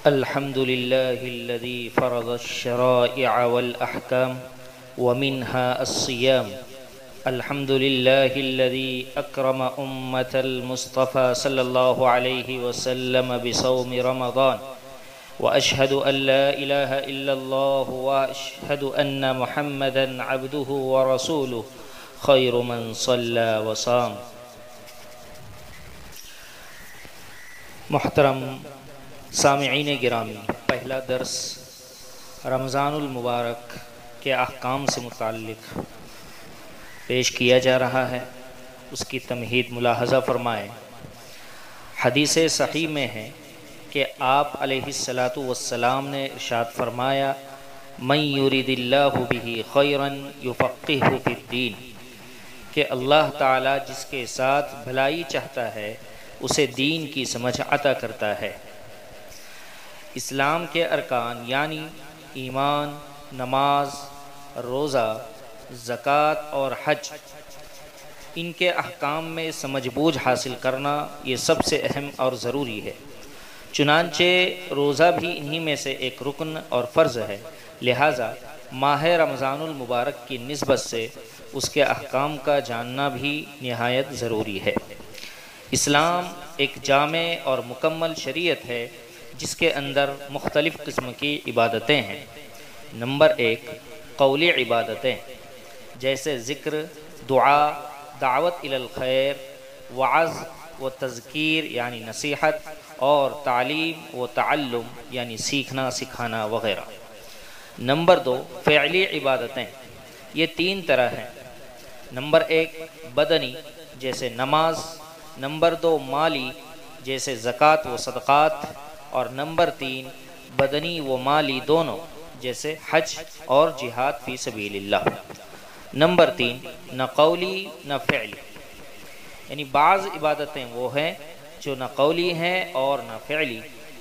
الحمد لله الذي فرض الشرائع والأحكام ومنها الصيام. الحمد لله الذي أكرم أمة المصطفى صلى الله عليه وسلم بصوم رمضان، وأشهد أن لا إله إلا الله وأشهد أن محمدا عبده ورسوله خير من صلى وصام. محترم سامعین گرامی، پہلا درس رمضان المبارک کے احکام سے متعلق پیش کیا جا رہا ہے، اس کی تمہید ملاحظہ فرمائیں۔ حدیث صحیح میں ہے کہ آپ علیہ الصلاۃ والسلام نے ارشاد فرمایا، من یرید اللہ بہ خیرا یفقہہ فی الدین، کہ اللہ تعالی جس کے ساتھ بھلائی چاہتا ہے اسے دین کی سمجھ عطا کرتا ہے۔ اسلام کے ارکان یعنی ایمان، نماز، روزہ، زکوٰۃ اور حج، ان کے احکام میں سمجھ بوجھ حاصل کرنا یہ سب سے اہم اور ضروری ہے۔ چنانچہ روزہ بھی انہی میں سے ایک رکن اور فرض ہے، لہٰذا ماہ رمضان المبارک کی نسبت سے اس کے احکام کا جاننا بھی نہایت ضروری ہے۔ اسلام ایک جامع اور مکمل شریعت ہے جس کے اندر مختلف قسم کی عبادتیں ہیں۔ نمبر 1، قولی عبادتیں جیسے ذکر، دعا، دعوت الی الخیر، وعظ و تذکیر یعنی نصیحت، اور تعلیم و تعلم یعنی سیکھنا سکھانا وغیرہ۔ نمبر 2، فعلی عبادتیں، یہ 3 طرح ہیں۔ نمبر 1، بدنی جیسے نماز، نمبر 2، مالی جیسے زکوٰۃ و صدقات، اور نمبر 3، بدنی و مالی دونوں جیسے حج اور جہاد فی سبیل اللہ۔ نمبر 3، نہ قولی نہ فعلی، یعنی بعض عبادتیں وہ ہیں جو نہ قولی ہیں اور نہ فعلی،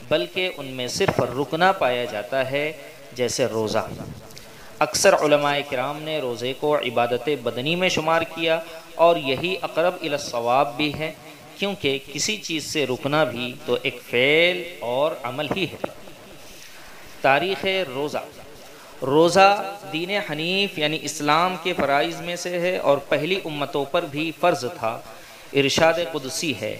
بلکہ ان میں صرف رکنا پایا جاتا ہے، جیسے روزہ۔ اکثر علماء کرام نے روزے کو عبادت بدنی میں شمار کیا، اور یہی اقرب الی الصواب بھی ہے، کیونکہ کسی چیز سے رکنا بھی تو ایک فعل اور عمل ہی ہے۔ تاریخ روزہ دین حنیف یعنی اسلام کے فرائض میں سے ہے، اور پہلی امتوں پر بھی فرض تھا۔ ارشاد قدسی ہے،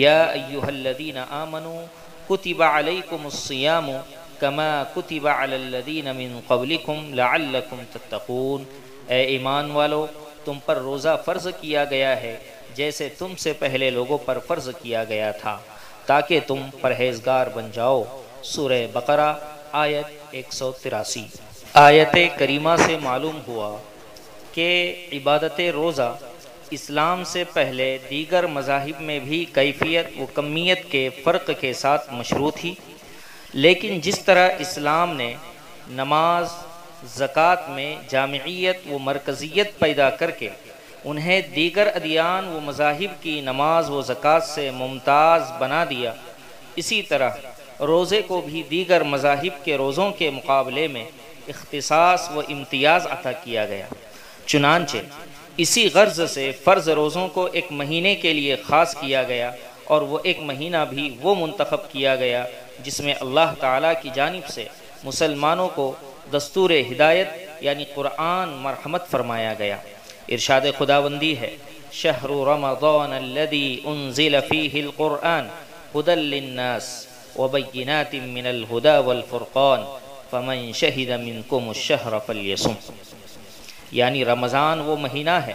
یا ایھا الذین آمنوا کتب علیکم الصیام کما کتب علی الذین من قبلکم لعلکم تتقون، اے ایمان والو تم پر روزہ فرض کیا گیا ہے جیسے تم سے پہلے لوگوں پر فرض کیا گیا تھا، تاکہ تم پرہیزگار بن جاؤ۔ سورہ بقرہ آیت 183۔ آیت کریمہ سے معلوم ہوا کہ عبادت روزہ اسلام سے پہلے دیگر مذاہب میں بھی کیفیت و کمیت کے فرق کے ساتھ مشروع تھی، لیکن جس طرح اسلام نے نماز، زکوٰۃ میں جامعیت و مرکزیت پیدا کر کے انہیں دیگر ادیان و مذاہب کی نماز و زکوٰۃ سے ممتاز بنا دیا، اسی طرح روزے کو بھی دیگر مذاہب کے روزوں کے مقابلے میں اختصاص و امتیاز عطا کیا گیا۔ چنانچہ اسی غرض سے فرض روزوں کو ایک مہینے کے لیے خاص کیا گیا، اور وہ ایک مہینہ بھی وہ منتخب کیا گیا جس میں اللہ تعالیٰ کی جانب سے مسلمانوں کو دستور ہدایت یعنی قرآن مرحمت فرمایا گیا۔ ارشاد خداوندی ہے، شہر رمضان الذی انزل فیہ القرآن ھدی للناس وبینات من الھدی والفرقان فمن شہد منکم الشہر فلیصم، یعنی رمضان وہ مہینہ ہے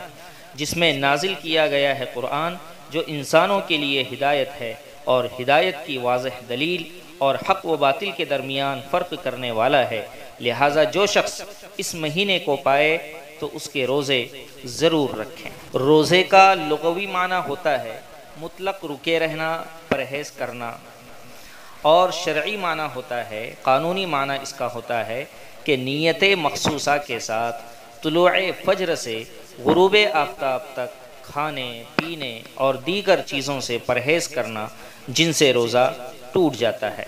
جس میں نازل کیا گیا ہے قرآن، جو انسانوں کے لیے ہدایت ہے اور ہدایت کی واضح دلیل اور حق و باطل کے درمیان فرق کرنے والا ہے، لہٰذا جو شخص اس مہینے کو پائے تو اس کے روزے ضرور رکھیں۔ روزے کا لغوی معنی ہوتا ہے مطلق رکے رہنا، پرہیز کرنا، اور شرعی معنی ہوتا ہے، قانونی معنی اس کا ہوتا ہے کہ نیت مخصوصہ کے ساتھ طلوع فجر سے غروب آفتاب تک کھانے، پینے اور دیگر چیزوں سے پرہیز کرنا، جن سے روزہ ٹوٹ جاتا ہے۔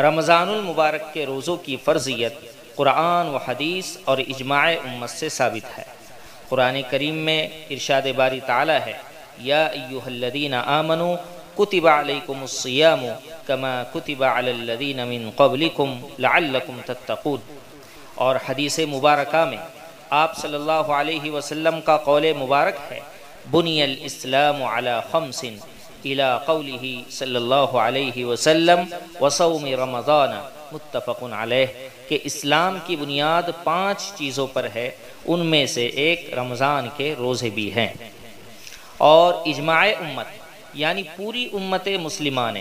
رمضان المبارک کے روزوں کی فرضیت قرآن و حدیث اور اجماع امت سے ثابت ہے۔ قرآن کریم میں ارشاد باری تعالی ہے، یا ایھا الذین آمنوا کتب علیکم الصیام کما کتب علی الذین من قبلکم لعلکم تتقون۔ اور حدیث مبارکہ میں آپ صلی اللہ علیہ وسلم کا قول مبارک ہے، بنی الاسلام علی خمس الی قولہ صلی اللہ علیہ وسلم وصوم رمضان متفق علیہ، کہ اسلام کی بنیاد 5 چیزوں پر ہے، ان میں سے ایک رمضان کے روزے بھی ہیں۔ اور اجماع امت یعنی پوری امت مسلمہ نے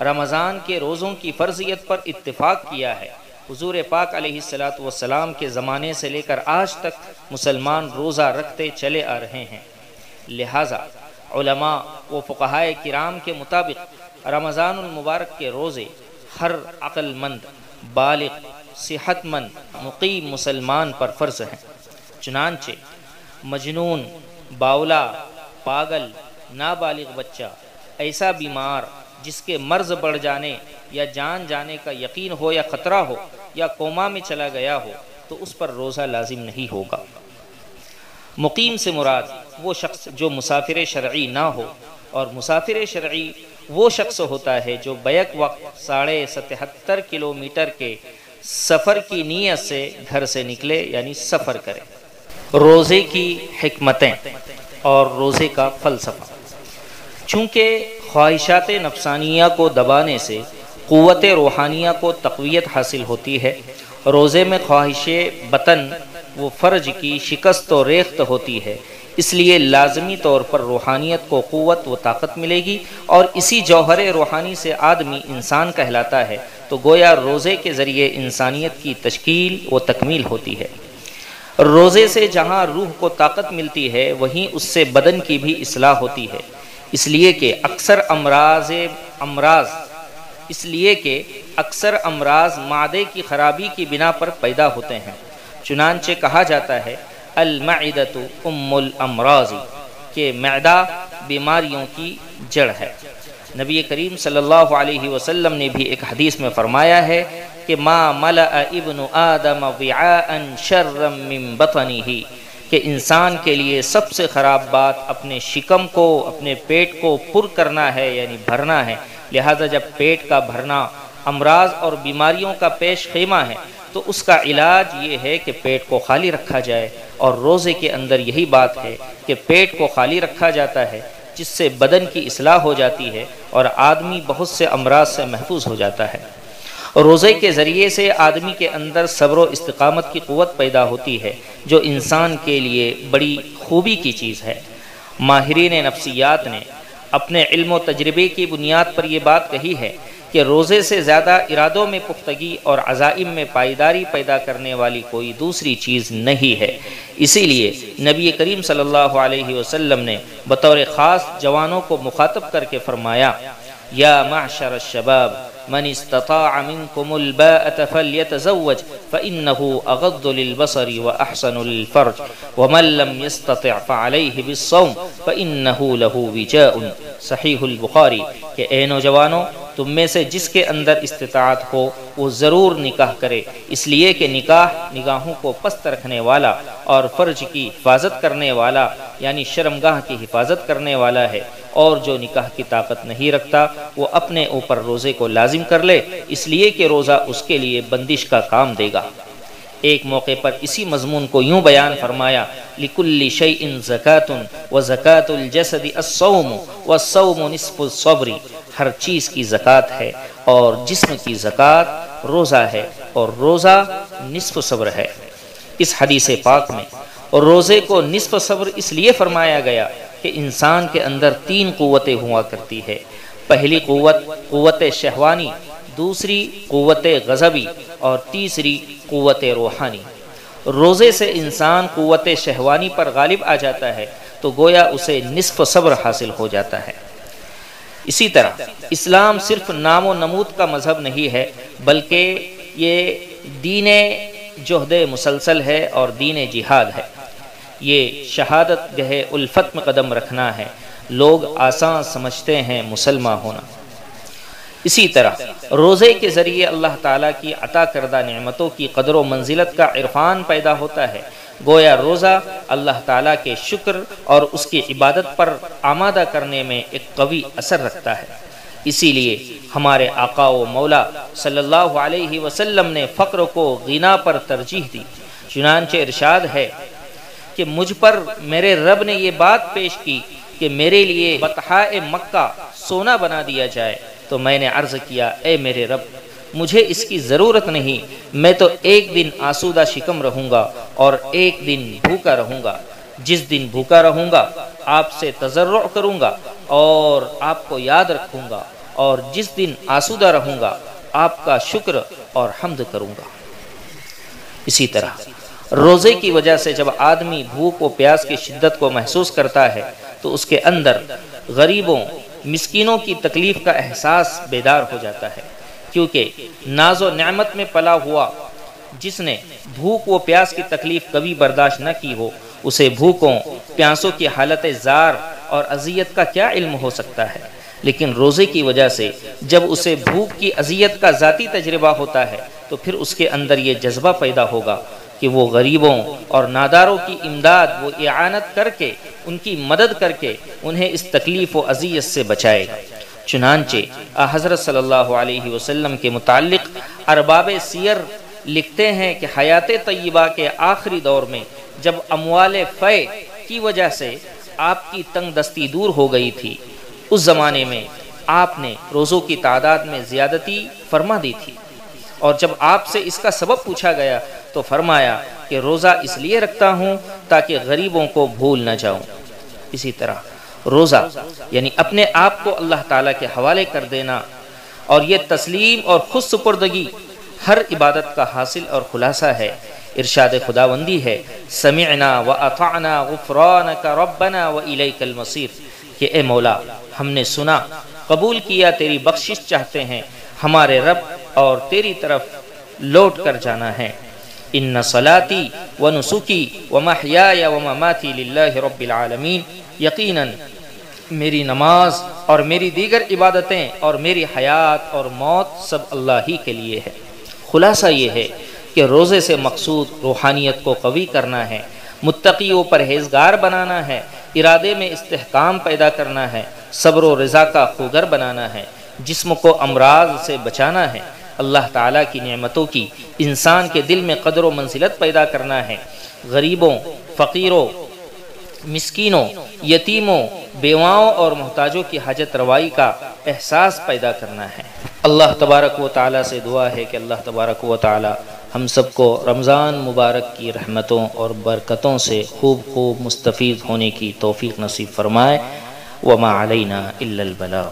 رمضان کے روزوں کی فرضیت پر اتفاق کیا ہے۔ حضور پاک علیہ السلام کے زمانے سے لے کر آج تک مسلمان روزہ رکھتے چلے آ رہے ہیں، لہٰذا علماء و فقہائے کرام کے مطابق رمضان المبارک کے روزے ہر عقل مند، بالغ، صحت مند، مقیم مسلمان پر فرض ہیں۔ چنانچہ مجنون، باولا، پاگل، نابالغ بچہ، ایسا بیمار جس کے مرض بڑھ جانے یا جان جانے کا یقین ہو یا خطرہ ہو یا کوما میں چلا گیا ہو تو اس پر روزہ لازم نہیں ہوگا۔ مقیم سے مراد وہ شخص جو مسافر شرعی نہ ہو، اور مسافر شرعی وہ شخص ہوتا ہے جو بیک وقت 77.5 کلومیٹر کے سفر کی نیت سے گھر سے نکلے، یعنی سفر کرے۔ روزے کی حکمتیں اور روزے کا فلسفہ۔ چونکہ خواہشات نفسانیہ کو دبانے سے قوت روحانیہ کو تقویت حاصل ہوتی ہے، روزے میں خواہش بطن و فرج کی شکست و ریخت ہوتی ہے، اس لیے لازمی طور پر روحانیت کو قوت و طاقت ملے گی، اور اسی جوہر روحانی سے آدمی انسان کہلاتا ہے، تو گویا روزے کے ذریعے انسانیت کی تشکیل و تکمیل ہوتی ہے۔ روزے سے جہاں روح کو طاقت ملتی ہے، وہیں اس سے بدن کی بھی اصلاح ہوتی ہے، اس لیے کہ اکثر امراض معدے کی خرابی کی بنا پر پیدا ہوتے ہیں۔ چنانچہ کہا جاتا ہے المعدۃ ام الامراض، کہ معدہ بیماریوں کی جڑ ہے۔ نبی کریم صلی اللہ علیہ وسلم نے بھی ایک حدیث میں فرمایا ہے کہ ما ملأ ابن آدم وعاء شرا من بطنہ، کہ انسان کے لیے سب سے خراب بات اپنے شکم کو، اپنے پیٹ کو پر کرنا ہے، یعنی بھرنا ہے۔ لہذا جب پیٹ کا بھرنا امراض اور بیماریوں کا پیش خیمہ ہے تو اس کا علاج یہ ہے کہ پیٹ کو خالی رکھا جائے، اور روزے کے اندر یہی بات ہے کہ پیٹ کو خالی رکھا جاتا ہے، جس سے بدن کی اصلاح ہو جاتی ہے اور آدمی بہت سے امراض سے محفوظ ہو جاتا ہے۔ روزے کے ذریعے سے آدمی کے اندر صبر و استقامت کی قوت پیدا ہوتی ہے، جو انسان کے لیے بڑی خوبی کی چیز ہے۔ ماہرین نفسیات نے اپنے علم و تجربے کی بنیاد پر یہ بات کہی ہے کہ روزے سے زیادہ ارادوں میں پختگی اور عزائم میں پائیداری پیدا کرنے والی کوئی دوسری چیز نہیں ہے۔ اسی لیے نبی کریم صلی اللہ علیہ وسلم نے بطور خاص جوانوں کو مخاطب کر کے فرمایا، یا معشر الشباب من استطاع منكم الباءة فليتزوج فإنه أغض للبصر وأحسن للفرج ومن لم يستطع فعليه بالصوم فإنه له وجاء۔ صحیح البخاری، کہ اے نوجوانوں، تم میں سے جس کے اندر استطاعت ہو وہ ضرور نکاح کرے، اس لیے کہ نکاح نگاہوں کو پست رکھنے والا اور فرج کی حفاظت کرنے والا، یعنی شرمگاہ کی حفاظت کرنے والا ہے، اور جو نکاح کی طاقت نہیں رکھتا وہ اپنے اوپر روزے کو لازم کر لے، اس لیے کہ روزہ اس کے لیے بندش کا کام دے گا۔ ایک موقع پر اسی مضمون کو یوں بیان فرمایا، لِكُلِّ شَيْءٍ زَكَاةٌ وَزَكَاةُ الْجَسَدِ الصَّوْمُ وَالصَّوْمُ نِصْفُ الصَّبْرِ، ہر چیز کی زکوٰۃ ہے اور جسم کی زکوٰۃ روزہ ہے، اور روزہ نصف صبر ہے۔ اس حدیث پاک میں روزے کو نصف صبر اس لیے فرمایا گیا کہ انسان کے اندر 3 قوتیں ہوا کرتی ہے۔ پہلی قوت شہوانی، دوسری قوت غضبی، اور تیسری قوت روحانی۔ روزے سے انسان قوت شہوانی پر غالب آ جاتا ہے تو گویا اسے نصف صبر حاصل ہو جاتا ہے۔ اسی طرح اسلام صرف نام و نمود کا مذہب نہیں ہے، بلکہ یہ دین جہد مسلسل ہے اور دین جہاد ہے۔ یہ شہادت گہ الفت میں قدم رکھنا ہے۔ لوگ آسان سمجھتے ہیں مسلمان ہونا۔ اسی طرح روزے کے ذریعے اللہ تعالیٰ کی عطا کردہ نعمتوں کی قدر و منزلت کا عرفان پیدا ہوتا ہے، گویا روزہ اللہ تعالیٰ کے شکر اور اس کی عبادت پر آمادہ کرنے میں ایک قوی اثر رکھتا ہے۔ اسی لیے ہمارے آقا و مولا صلی اللہ علیہ وسلم نے فقر کو غنا پر ترجیح دی۔ چنانچہ ارشاد ہے کہ مجھ پر میرے رب نے یہ بات پیش کی کہ میرے لیے بطحاء مکہ سونا بنا دیا جائے، تو میں نے عرض کیا اے میرے رب، مجھے اس کی ضرورت نہیں، میں تو ایک دن آسودہ شکم رہوں گا اور ایک دن بھوکا رہوں گا۔ جس دن بھوکا رہوں گا آپ سے تضرع کروں گا اور آپ کو یاد رکھوں گا، اور جس دن آسودہ رہوں گا آپ کا شکر اور حمد کروں گا۔ اسی طرح روزے کی وجہ سے جب آدمی بھوک و پیاس کی شدت کو محسوس کرتا ہے تو اس کے اندر غریبوں مسکینوں کی تکلیف کا احساس بیدار ہو جاتا ہے، کیونکہ ناز و نعمت میں پلا ہوا جس نے بھوک و پیاس کی تکلیف کبھی برداشت نہ کی ہو، اسے بھوکوں پیاسوں کی حالت زار اور اذیت کا کیا علم ہو سکتا ہے؟ لیکن روزے کی وجہ سے جب اسے بھوک کی اذیت کا ذاتی تجربہ ہوتا ہے تو پھر اس کے اندر یہ جذبہ پیدا ہوگا کہ وہ غریبوں اور ناداروں کی امداد و اعانت کر کے، ان کی مدد کر کے انہیں اس تکلیف و اذیت سے بچائے گا۔ چنانچہ حضرت صلی اللہ علیہ وسلم کے متعلق ارباب سیر لکھتے ہیں کہ حیات طیبہ کے آخری دور میں جب اموال فے کی وجہ سے آپ کی تنگ دستی دور ہو گئی تھی، اس زمانے میں آپ نے روزوں کی تعداد میں زیادتی فرما دی تھی، اور جب آپ سے اس کا سبب پوچھا گیا تو فرمایا کہ روزہ اس لیے رکھتا ہوں تاکہ غریبوں کو بھول نہ جاؤں۔ اسی طرح روزہ یعنی اپنے آپ کو اللہ تعالیٰ کے حوالے کر دینا، اور یہ تسلیم اور خود سپردگی ہر عبادت کا حاصل اور خلاصہ ہے۔ ارشاد خداوندی ہے سمعنا واطعنا غفرانک ربنا والیک المصیر، کہ اے مولا ہم نے سنا، قبول کیا، تیری بخشش چاہتے ہیں، ہمارے رب اور تیری طرف لوٹ کر جانا ہے۔ ان صلاتی ونسکی ومحیای ومماتی للہ رب العالمین، یقیناً میری نماز اور میری دیگر عبادتیں اور میری حیات اور موت سب اللہ ہی کے لیے ہے۔ خلاصہ یہ ہے کہ روزے سے مقصود روحانیت کو قوی کرنا ہے، متقی و پرہیزگار بنانا ہے، ارادے میں استحکام پیدا کرنا ہے، صبر و رضا کا خوگر بنانا ہے، جسم کو امراض سے بچانا ہے، اللہ تعالیٰ کی نعمتوں کی انسان کے دل میں قدر و منزلت پیدا کرنا ہے، غریبوں، فقیروں، مسکینوں، یتیموں، بیواؤں اور محتاجوں کی حاجت روائی کا احساس پیدا کرنا ہے۔ اللہ تبارک و تعالیٰ سے دعا ہے کہ اللہ تبارک و تعالیٰ ہم سب کو رمضان مبارک کی رحمتوں اور برکتوں سے خوب مستفید ہونے کی توفیق نصیب فرمائے۔ وما علینا الا البلاغ۔